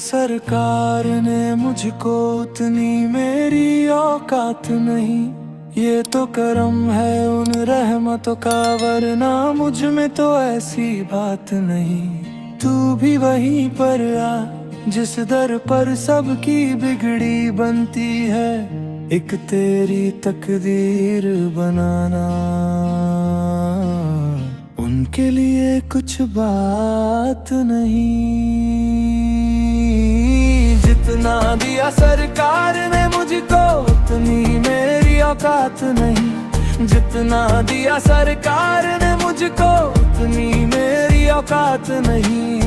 सरकार ने मुझको उतनी मेरी औकात नहीं। ये तो करम है उन रहमतों का, वरना मुझ में तो ऐसी बात नहीं। तू भी वहीं पर आ जिस दर पर सबकी बिगड़ी बनती है, एक तेरी तकदीर बनाना। उनके लिए कुछ बात नहीं। जितना दिया सरकार ने मुझको उतनी मेरी औकात नहीं। जितना दिया सरकार ने मुझको उतनी मेरी औकात नहीं।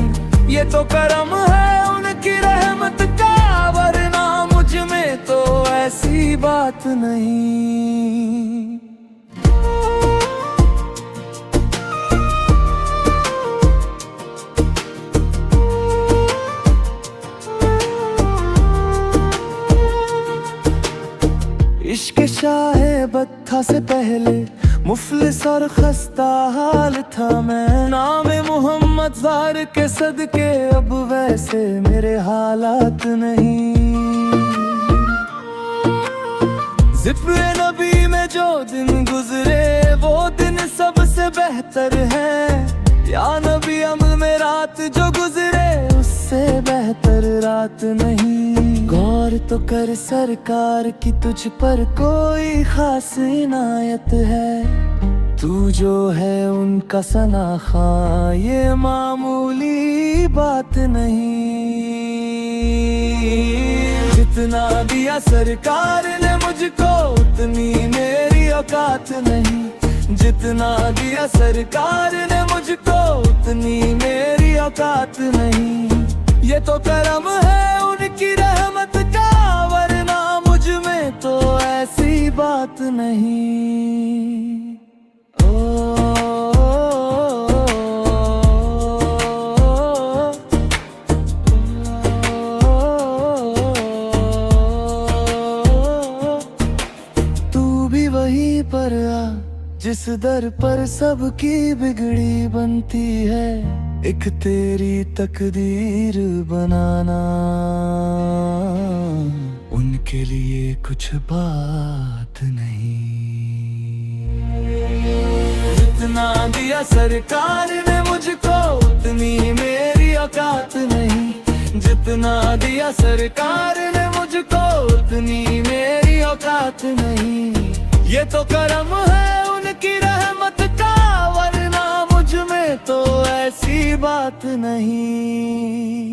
ये तो करम है उनकी रहमत का, वरना मुझ में तो ऐसी बात नहीं। इश्क शाहे बत्था से पहले मुफलिस और खस्ता हाल था मैं। नाम मोहम्मद ज़ार के सदके अब वैसे मेरे हालात नहीं। ज़िक्र नबी में जो दिन गुजरे वो दिन सबसे बेहतर है। या नबी अमल में रात जो गुजरे उससे बेहतर रात नहीं। गौर तो कर सरकार की तुझ पर कोई खास इनायत है। तू जो है उनका सना खां ये मामूली बात नहीं। जितना दिया सरकार ने मुझको उतनी मेरी औकात नहीं। जितना दिया सरकार ने मुझको उतनी मेरी औकात नहीं। ये तो करम है उनकी रहमत का, वरना मुझ में तो ऐसी बात नहीं। तू भी वहीं पर आ जिस दर पर सबकी बिगड़ी बनती है, एक तेरी तकदीर बनाना। उनके लिए कुछ बात नहीं। जितना दिया सरकार ने मुझको उतनी मेरी औकात नहीं। जितना दिया सरकार ने मुझको उतनी मेरी औकात नहीं। ये तो करम है उनकी रहमत का, वरना मुझ में तो ऐसी बात नहीं।